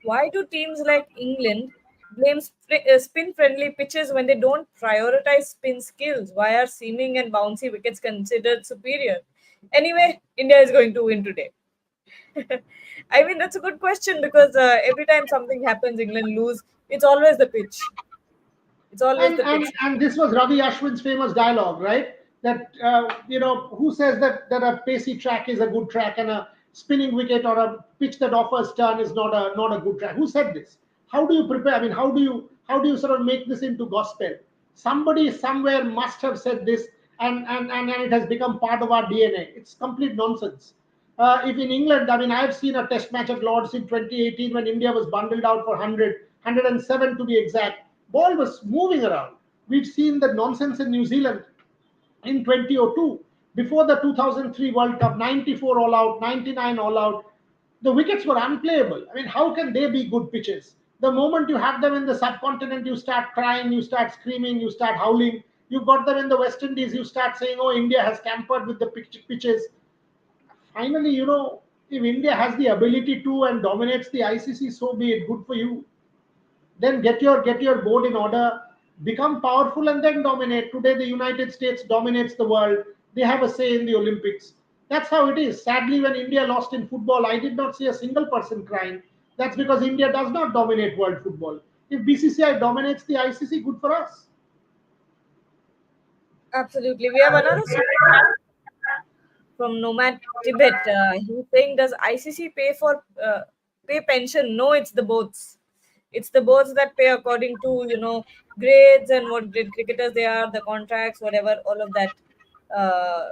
why do teams like England blame spin friendly pitches when they don't prioritize spin skills? Why are seaming and bouncy wickets considered superior? Anyway, India is going to win today. I mean, that's a good question because every time something happens, England lose, it's always the pitch. It's always And the and pitch. and this was Ravi Ashwin's famous dialogue, right? That who says that a pacey track is a good track and a spinning wicket or a pitch that offers turn is not a good track? Who said this? How do you prepare? I mean, how do you sort of make this into gospel? Somebody somewhere must have said this, and it has become part of our DNA. It's complete nonsense. If in England, I mean, I've seen a test match at Lords in 2018 when India was bundled out for 107 to be exact. Ball was moving around. We've seen the nonsense in New Zealand in 2002, before the 2003 World Cup, 94 all out, 99 all out. The wickets were unplayable. I mean, how can they be good pitches? The moment you have them in the subcontinent, you start crying, you start screaming, you start howling. You've got them in the West Indies, you start saying, "Oh, India has tampered with the pitches." Finally, if India has the ability to and dominates the ICC, so be it. Good for you. Then get your board in order, become powerful, and then dominate. Today, the United States dominates the world. They have a say in the Olympics. That's how it is. Sadly, when India lost in football, I did not see a single person crying. That's because India does not dominate world football. If BCCI dominates the ICC, good for us. Absolutely. We have another super chat from Nomad Tibet. He's saying, does ICC pay pension? No, it's the boards. It's the boards that pay according to grades and what grade cricketers they are, the contracts, whatever, uh,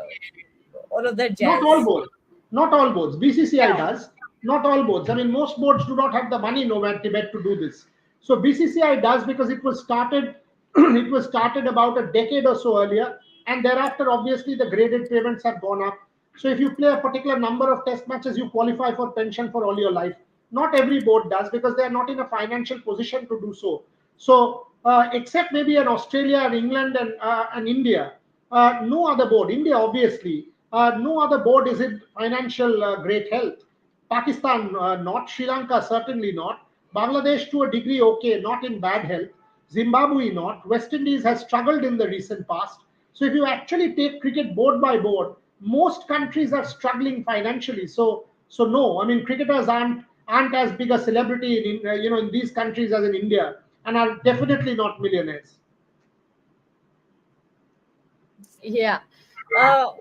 all of that Not all jazz. boards. Not all boards. BCCI Yeah, does. Not all boards. I mean, most boards do not have the money, Nomad Tibet, to do this. So BCCI does because it was started. It was started about a decade or so earlier, and thereafter, obviously, the graded payments have gone up. So if you play a particular number of test matches, you qualify for pension for all your life. Not every board does because they are not in a financial position to do so. So except maybe in Australia and England and India, no other board, India obviously, no other board is in financial great health. Pakistan, not. Sri Lanka, certainly not. Bangladesh to a degree, okay, not in bad health. Zimbabwe not. West Indies has struggled in the recent past. So if you actually take cricket board by board, most countries are struggling financially. So no, I mean cricketers aren't as big a celebrity in these countries as in India, and are definitely not millionaires. Yeah. Uh,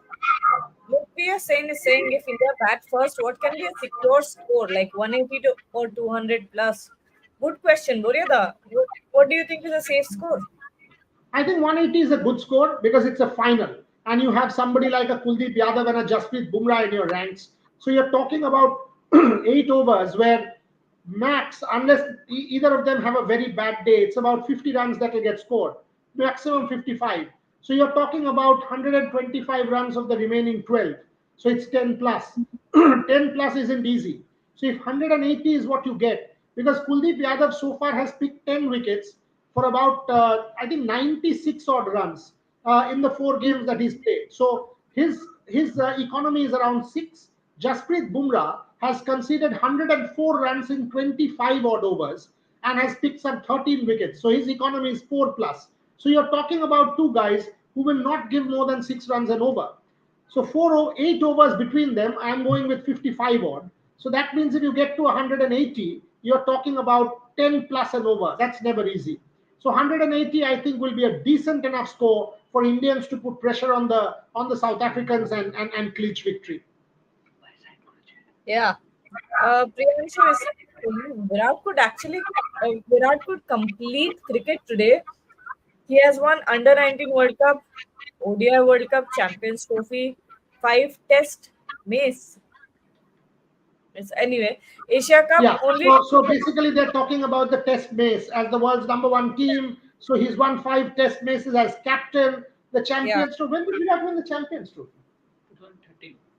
what we are saying is saying if India bat first, what can be a secure score like 180 to or 200 plus? Good question, Buryada. What do you think is a safe score? I think 180 is a good score because it's a final, and you have somebody like a Kuldeep Yadav and a Jasprit Bumrah in your ranks. So you're talking about 8 overs where max, unless either of them have a very bad day, it's about 50 runs that will get scored, maximum 55. So you're talking about 125 runs of the remaining 12. So it's 10 plus. 10 plus isn't easy. So if 180 is what you get, because Kuldeep Yadav so far has picked 10 wickets for about I think 96 odd runs in the 4 games that he's played. So his economy is around 6. Jasprit Bumrah has conceded 104 runs in 25 odd overs and has picked up 13 wickets. So his economy is 4 plus. So you're talking about two guys who will not give more than 6 runs an over. So 8 overs between them, I'm going with 55 odd. So that means if you get to 180, you're talking about 10 plus an over. That's never easy. So 180, I think, will be a decent enough score for Indians to put pressure on the South Africans and clinch victory. Yeah. Priyanshu is saying Virat could complete cricket today. He has won under 19 World Cup, ODI World Cup, Champions Trophy, 5 Test mace. Anyway, Asia Cup Yeah. only. So basically, they're talking about the Test mace as the world's number one team. So he's won 5 Test maces as captain. The Yeah, Champions Trophy. When did Virat win the Champions Trophy?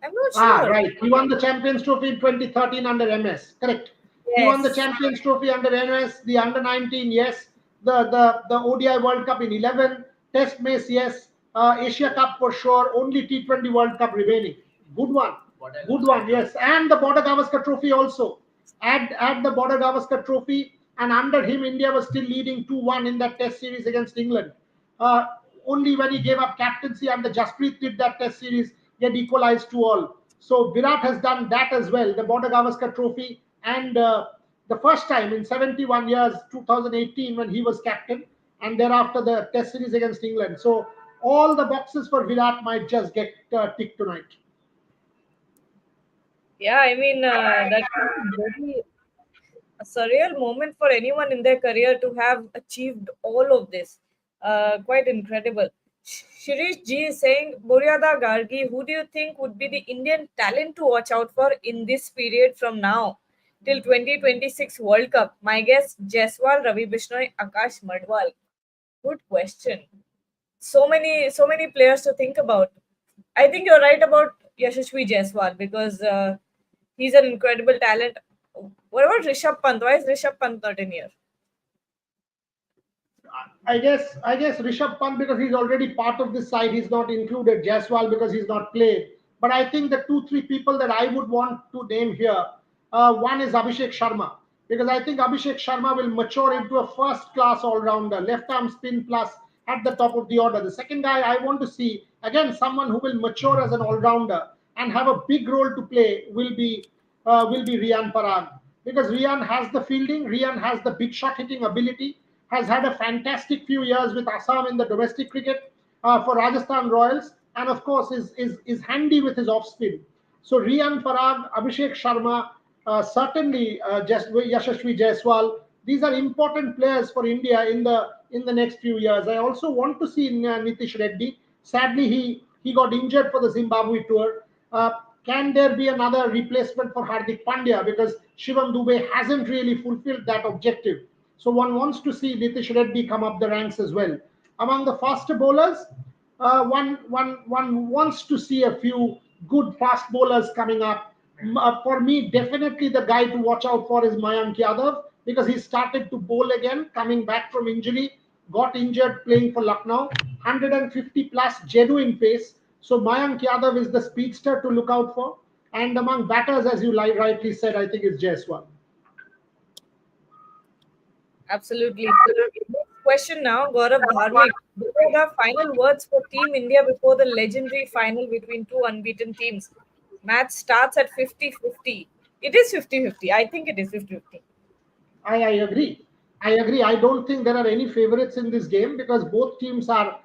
I'm not Ah, sure. right. He won the Champions Trophy in 2013 under MS. Correct. He won the Yes. Champions Trophy under MS, the under 19, yes. The ODI World Cup in 11, Test Mace, yes. Asia Cup for sure. Only T20 World Cup remaining. Good one. Good one, yes. And the Border Gavaskar Trophy also. Add the Border Gavaskar Trophy, and under him, India was still leading 2-1 in that Test series against England. Uh, Only when he gave up captaincy and the Jasprit did that Test series get equalized to all. So Virat has done that as well, the Border Gavaskar Trophy, and the first time in 71 years, 2018, when he was captain, and thereafter the Test series against England. So all the boxes for Virat might just get ticked tonight. Yeah, I mean, that is very a surreal moment for anyone in their career to have achieved all of this. Quite incredible. Shirish G is saying, Buryada Gargi, who do you think would be the Indian talent to watch out for in this period from now till 2026 World Cup? My guess, Jaiswal, Ravi Bishnoi, Akash Madwal. Good question. So many players to think about. I think you're right about Yashasvi Jaiswal because he's an incredible talent. What about Rishabh Pant? Why is Rishabh Pant not in here? I guess Rishabh Pant, because he's already part of this side, he's not included. Jaiswal because he's not played. But I think the 2 3 people that I would want to name here, one is Abhishek Sharma, because I think Abhishek Sharma will mature into a first class all rounder, left arm spin plus at the top of the order. The second guy I want to see, again, someone who will mature as an all rounder and have a big role to play, will be Rian Parag, because Rian has the fielding, Rian has the big shot hitting ability, has had a fantastic few years with Assam in the domestic cricket for Rajasthan Royals, and of course is handy with his off spin. So Rian Parag, Abhishek Sharma, certainly Yashasvi Jaiswal. These are important players for India in the next few years. I also want to see Nitish Reddy. Sadly, he got injured for the Zimbabwe tour. Uh, can there be another replacement for Hardik Pandya, because Shivam Dubey hasn't really fulfilled that objective? So one wants to see Nitish Reddy come up the ranks as well. Among the faster bowlers, one wants to see a few good fast bowlers coming up. For me, definitely the guy to watch out for is Mayank Yadav, because he started to bowl again, coming back from injury, got injured playing for Lucknow, 150 plus genuine pace. So Mayank Yadav is the speedster to look out for. And among batters, as you rightly said, I think it's Jaiswal. Absolutely. Next question now, Gaurav Dharmik. What are the final words for Team India before the legendary final between two unbeaten teams? Match starts at 50-50. It is 50-50. I think it is 50-50. I agree. I agree. I don't think there are any favorites in this game because both teams are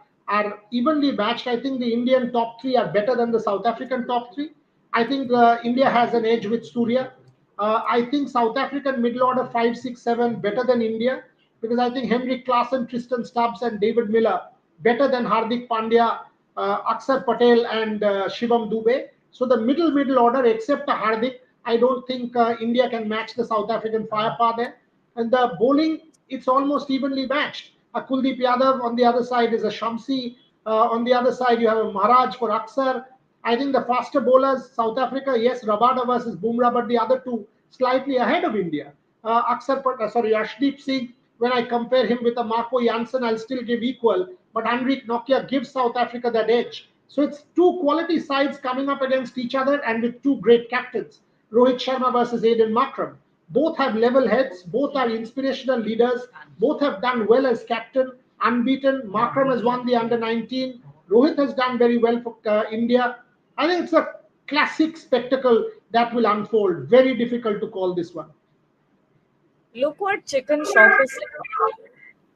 evenly matched. I think the Indian top three are better than the South African top three. I think India has an edge with Surya. I think South African middle order 5, 6, 7 better than India because I think Henrik Klaasen, Tristan Stubbs, and David Miller better than Hardik Pandya, Akshar Patel, and Shivam Dube. So the middle order, except Hardik, I don't think India can match the South African firepower there. And the bowling, it's almost evenly matched. A Kuldeep Yadav on the other side is a Shamsi. On the other side, you have a Maharaj for Aksar. I think the faster bowlers, South Africa, yes, Rabada versus Bumrah, but the other two slightly ahead of India. Ashdeep Singh, when I compare him with a Marco Janssen, I'll still give equal. But Anrik Nokia gives South Africa that edge. So it's two quality sides coming up against each other and with two great captains. Rohit Sharma versus Aiden Makram. Both have level heads, both are inspirational leaders, both have done well as captain, unbeaten. Makram has won the under 19. Rohit has done very well for India. I think it's a classic spectacle that will unfold. Very difficult to call this one. Look what Chicken Shop is saying.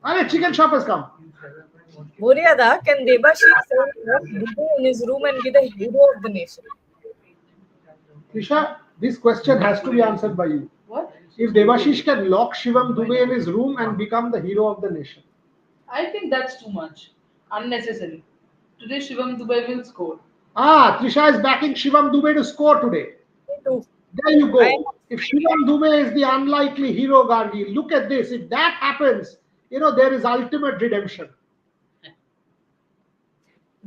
And a chicken shop has come. Muriada, can Debashish say what Dube in his room and be the hero of the nation? Trisha, this question has to be answered by you. What? If Devashish can lock Shivam Dube in his room and become the hero of the nation. I think that's too much. Unnecessary. Today Shivam Dubai will score. Trisha is backing Shivam Dube to score today. Me too. There you I go. If Shivam Dube is the unlikely hero, Gargi, look at this. If that happens, there is ultimate redemption.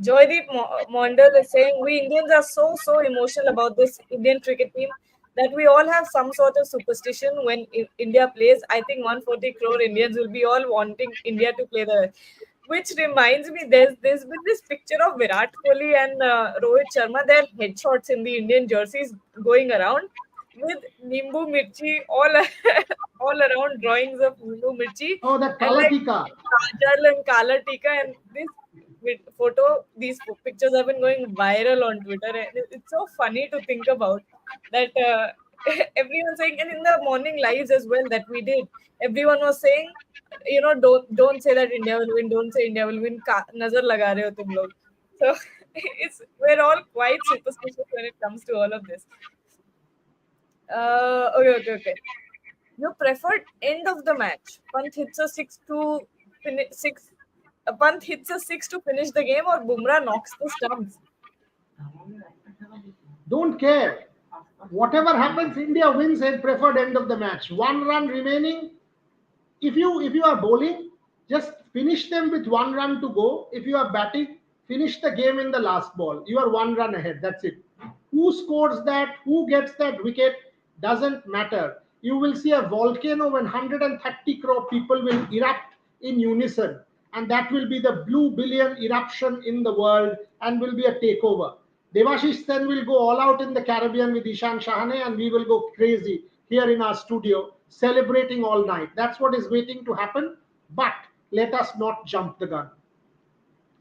Joydeep Mondal is saying we Indians are so emotional about this Indian cricket team that we all have some sort of superstition when India plays. I think 140 crore Indians will be all wanting India to play the. Which reminds me, there's been this picture of Virat Kohli and Rohit Sharma, their headshots in the Indian jerseys going around with Nimbu Mirchi all around drawings of Nimbu Mirchi Oh, that and like Kalatika. Kajal and Kala Tika and this these pictures have been going viral on Twitter, and it's so funny to think about that. Everyone saying, and in the morning lives as well that we did, everyone was saying, don't say that India will win, don't say India will win. Nazar laga rahe ho tum log. So we're all quite superstitious when it comes to all of this. Okay. You preferred end of the match. Pant hits a six. Pant hits a six to finish the game, or Bumrah knocks the stumps. Don't care. Whatever happens, India wins and preferred end of the match. 1 run remaining. If you are bowling, just finish them with 1 run to go. If you are batting, finish the game in the last ball. You are 1 run ahead. That's it. Who scores that? Who gets that wicket? Doesn't matter. You will see a volcano when 130 crore people will erupt in unison. And that will be the blue billion eruption in the world and will be a takeover. Devashish then will go all out in the Caribbean with Ishan Shahane and we will go crazy here in our studio, celebrating all night. That's what is waiting to happen. But let us not jump the gun.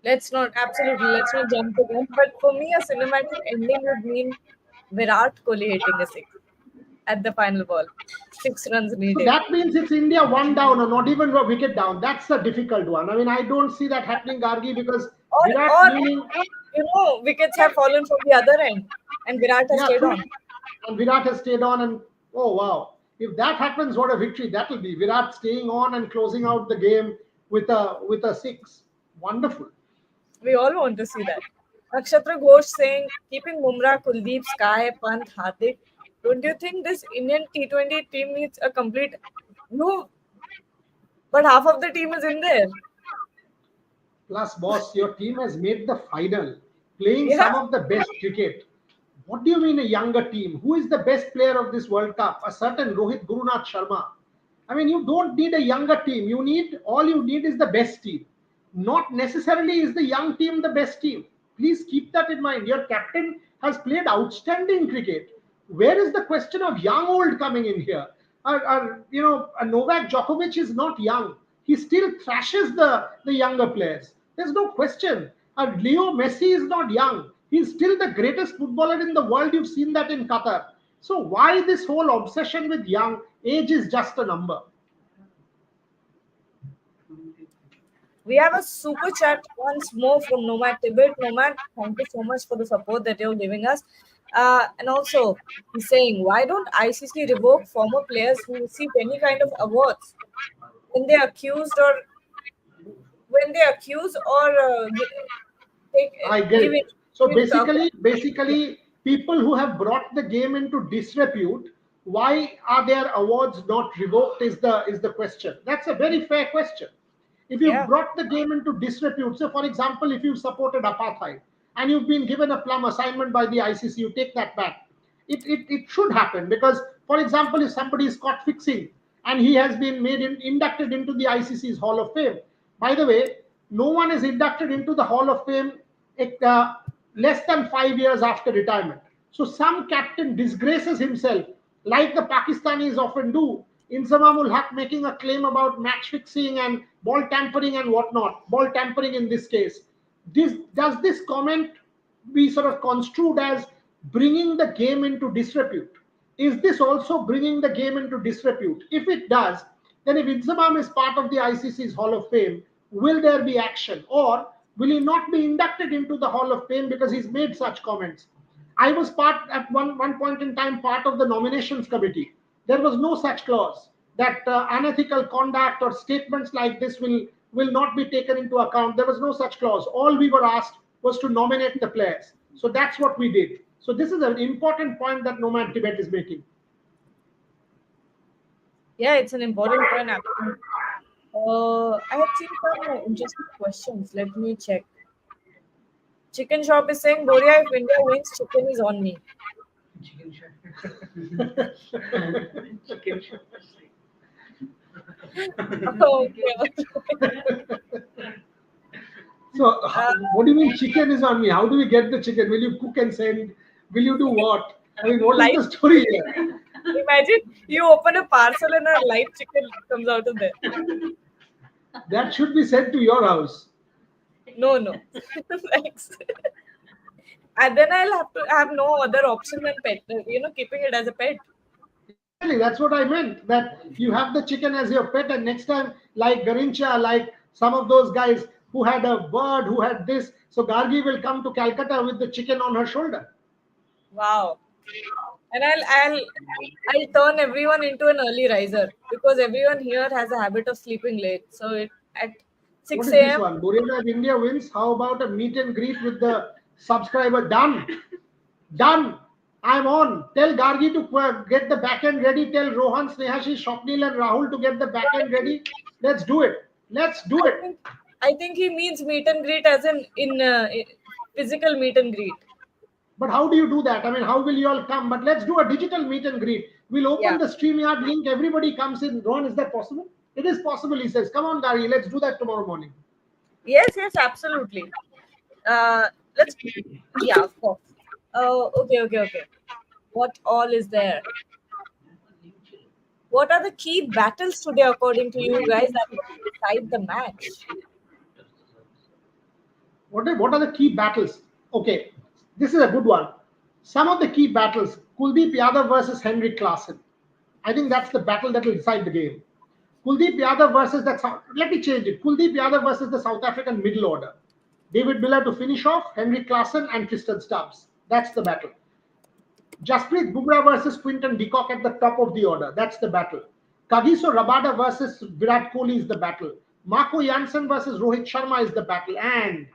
Let's not jump the gun. But for me, a cinematic ending would mean Virat Kohli hitting a six at the final ball. 6 runs So needed. that means it's India 1 down or not even a wicket down. That's a difficult one. I mean, I don't see that happening, Gargi, because Virat Or meaning, wickets have fallen from the other end, and Virat has yeah, stayed true. on. And Virat has stayed on, and oh wow, if that happens, what a victory that will be. Virat staying on and closing out the game with a six. Wonderful. We all want to see that. Nakshatra Ghosh saying, keeping Bumrah, Kuldeep, Sky, Pant, Hardik. Don't you think this Indian T20 team needs a complete? No, but half of the team is in there. Plus, boss, your team has made the final, playing Yeah. some of the best cricket. What do you mean a younger team? Who is the best player of this World Cup? A certain Rohit Gurunath Sharma. I mean, you don't need a younger team. All you need is the best team. Not necessarily is the young team the best team. Please keep that in mind. Your captain has played outstanding cricket. Where is the question of young old coming in here? Novak Djokovic is not young. He still thrashes the younger players. There's no question. Leo Messi is not young. He's still the greatest footballer in the world. You've seen that in Qatar. So why this whole obsession with young? Age is just a number. We have a super chat once more from Nomad Tibet. Nomad, thank you so much for the support that you're giving us. And also, he's saying, why don't ICC revoke former players who receive any kind of awards when they accused or take, I get give it. it So give it to basically, people who have brought the game into disrepute, why are their awards not revoked? Is the question. That's a very fair question. If you've yeah. brought the game into disrepute, so for example, if you've supported apartheid and you've been given a plum assignment by the ICC, you take that back. It should happen because, for example, if somebody is caught fixing and he has been inducted into the ICC's Hall of Fame. By the way, no one is inducted into the Hall of Fame uh, less than 5 years after retirement. So some captain disgraces himself, like the Pakistanis often do. Inzamamul Haq making a claim about match fixing and ball tampering and whatnot. Ball tampering in this case. Does this comment be sort of construed as bringing the game into disrepute? Is this also bringing the game into disrepute? If it does, then if Inzamam is part of the ICC's Hall of Fame, will there be action? Or will he not be inducted into the Hall of Fame because he's made such comments? I was at one point in time part of the nominations committee. There was no such clause that unethical conduct or statements like this will not be taken into account. There was no such clause. All we were asked was to nominate the players. So that's what we did. So this is an important point that Nomad Tibet is making. Yeah, it's an important point. Actually. I had seen some interesting questions. Let me check. Chicken Shop is saying, Boria, if India wins, chicken is on me. Chicken shop. So, what do you mean chicken is on me? How do we get the chicken? Will you cook and send? Will you do what? I mean, what is Live. the story here? Imagine you open a parcel and a live chicken comes out of there. That should be sent to your house. No. Thanks. And then I'll have to have no other option than pet. Keeping it as a pet. Exactly, that's what I meant. That you have the chicken as your pet, and next time, like Garincha, like some of those guys who had a bird, who had this, so Gargi will come to Calcutta with the chicken on her shoulder. Wow. And I'll turn everyone into an early riser because everyone here has a habit of sleeping late. So at What 6 is this a.m. one? Burina, if India wins, how about a meet and greet with the subscriber? Done. Done. I'm on. Tell Gargi to get the back end ready. Tell Rohan, Snehashi, Shopnil, and Rahul to get the back end ready. Let's do it. Let's do I it. think I think he means meet and greet as in physical meet and greet. But how do you do that? I mean, how will you all come? But let's do a digital meet and greet. We'll open Yeah. the StreamYard link. Everybody comes in. Ron, is that possible? It is possible, he says. Come on, Gary. Let's do that tomorrow morning. Yes, absolutely. Uh, let's. Yeah, of course. Okay. What all is there? What are the key battles today, according to you guys, that will decide the match? What are the key battles? Okay, this is a good one. Some of the key battles: Kuldeep Yadav versus Henrik Klaasen. I think that's the battle that will decide the game. Kuldeep Yadav versus let me change it. Kuldeep Yadav versus the South African middle order. David Miller to finish off, Henrik Klaasen and Tristan Stubbs. That's the battle. Jasprit Bumrah versus Quinton de Kock at the top of the order. That's the battle. Kagiso Rabada versus Virat Kohli is the battle. Marco Jansen versus Rohit Sharma is the battle. And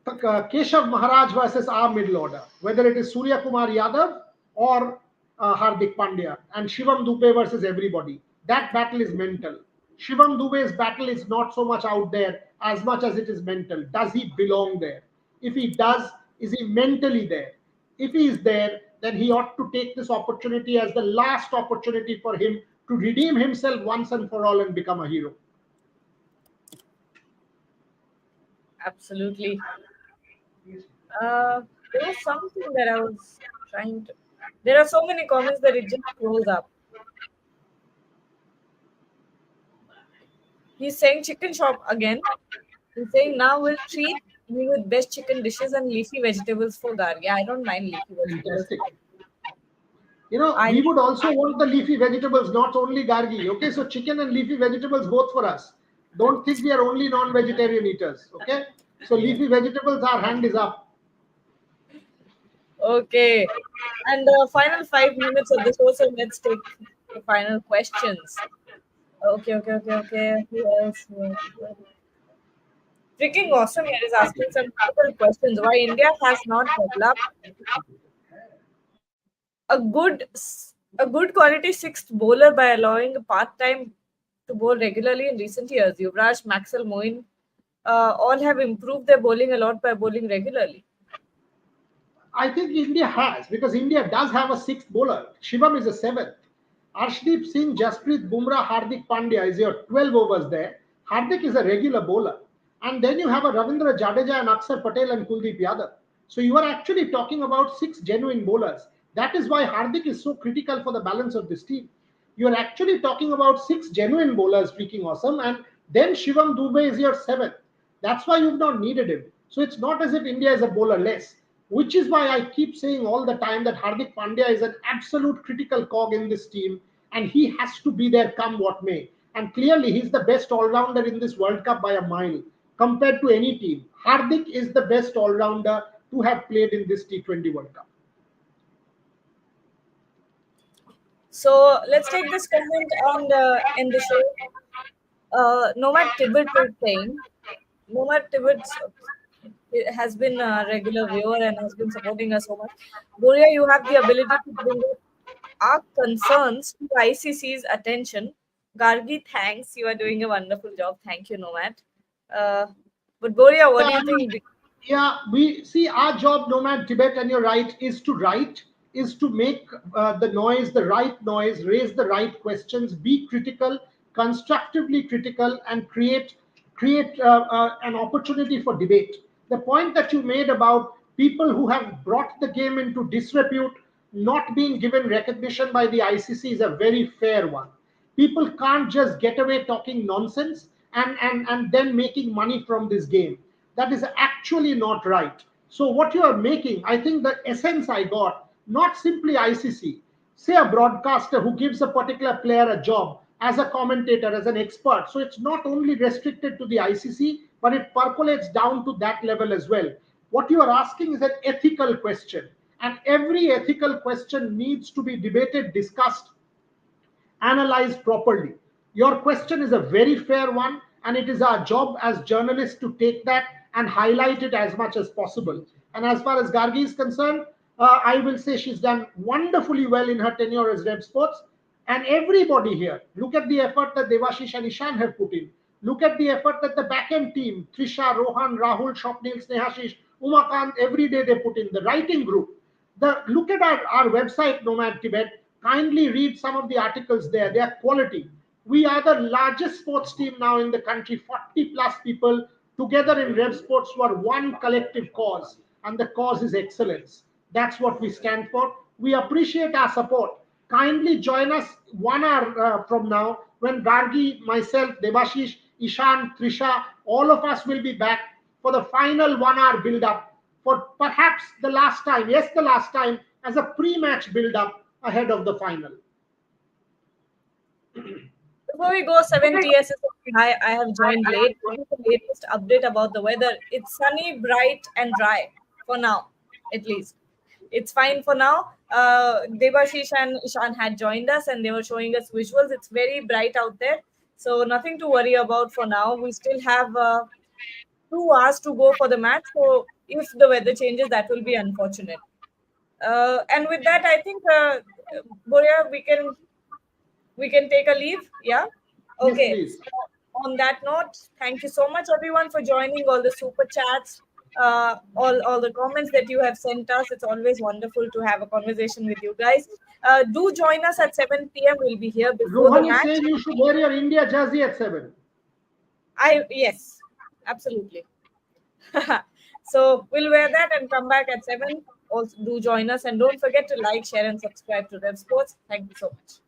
Keshav Maharaj versus our middle order, whether it is Surya Kumar Yadav or Hardik Pandya, and Shivam Dube versus everybody. That battle is mental. Shivam Dube's battle is not so much out there as much as it is mental. Does he belong there? If he does, is he mentally there? If he is there, then he ought to take this opportunity as the last opportunity for him to redeem himself once and for all and become a hero. Absolutely. There was something that I was trying to. There are so many comments that it just scrolls up. He's saying chicken shop again. He's saying now we'll treat me with best chicken dishes and leafy vegetables for Gargi. I don't mind leafy vegetables. Fantastic. You know, I we would also want the leafy vegetables, not only gargi. Okay, so chicken and leafy vegetables both for us. Don't think we are only non-vegetarian eaters. Okay, so leafy vegetables, our hand is up. Okay. And the final 5 minutes of the show, so let's take the final questions. Okay. Who else? Freaking awesome here is asking some critical questions. Why India has not developed a good quality sixth bowler by allowing a part-time to bowl regularly in recent years. Yuvraj, Maxwell, Moin, all have improved their bowling a lot by bowling regularly. I think India has, because India does have a sixth bowler. Shivam is a seventh. Arshdeep Singh, Jasprit Bumrah, Hardik Pandya is your 12 overs there. Hardik is a regular bowler. And then you have a Ravindra Jadeja and Akshar Patel and Kuldeep Yadav. So you are actually talking about six genuine bowlers. That is why Hardik is so critical for the balance of this team. You are actually talking about six genuine bowlers, freaking awesome. And then Shivam Dubey is your seventh. That's why you've not needed him. So it's not as if India is a bowler less, which is why I keep saying all the time that Hardik Pandya is an absolute critical cog in this team and he has to be there come what may. And clearly, he's the best all rounder in this World Cup by a mile compared to any team. Hardik is the best all rounder to have played in this T20 World Cup. So let's take this comment and end the show. Nomad Tibet is saying, Nomad Tibet has been a regular viewer and has been supporting us so much. Boria, you have the ability to bring up our concerns to ICC's attention. Gargi, thanks. You are doing a wonderful job. Thank you, Nomad. But Boria, what do you think? Yeah, we see our job, Nomad Tibet, and you're right, is to write, is to make the noise, the right noise, raise the right questions, be critical, constructively critical, and create an opportunity for debate. The point that you made about people who have brought the game into disrepute, not being given recognition by the ICC is a very fair one. People can't just get away talking nonsense and then making money from this game. That is actually not right. So what you are making, I think the essence I got, not simply ICC, say a broadcaster who gives a particular player a job as a commentator, as an expert. So it's not only restricted to the ICC, but it percolates down to that level as well. What you are asking is an ethical question, and every ethical question needs to be debated, discussed, analyzed properly. Your question is a very fair one, and it is our job as journalists to take that and highlight it as much as possible. And as far as Gargi is concerned, I will say she's done wonderfully well in her tenure as Rev Sports. And everybody here, look at the effort that Devashish and Ishan have put in. Look at the effort that the back end team, Trisha, Rohan, Rahul, Shopnil, Snehashish, Umakant, every day they put in. The writing group. Look at our website, Nomad Tibet. Kindly read some of the articles there. They are quality. We are the largest sports team now in the country, 40 plus people together in Rev Sports who are one collective cause, and the cause is excellence. That's what we stand for. We appreciate our support. Kindly join us 1 hour from now when Gargi, myself, Devashish, Ishan, Trisha, all of us will be back for the final 1 hour build up for perhaps the last time, yes, the last time, as a pre-match build-up ahead of the final. Before we go, 7 TS is hi. I have joined late. This is the latest update about the weather. It's sunny, bright, and dry for now, at least. It's fine for now. Devashish and Ishan had joined us and they were showing us visuals. It's very bright out there. So nothing to worry about for now. We still have 2 hours to go for the match. So if the weather changes, that will be unfortunate. And with that, I think, Boria, we can take a leave. Yeah. Okay. Yes, so on that note, thank you so much, everyone, for joining. All the super chats, all the comments that you have sent us. It's always wonderful to have a conversation with you guys. Do join us at 7 p.m. We'll be here before Rohan the is match. saying you should wear your India jersey at 7. Yes, absolutely. So we'll wear that and come back at 7. also do join us, and don't forget to like, share, and subscribe to Rev Sports. Thank you so much.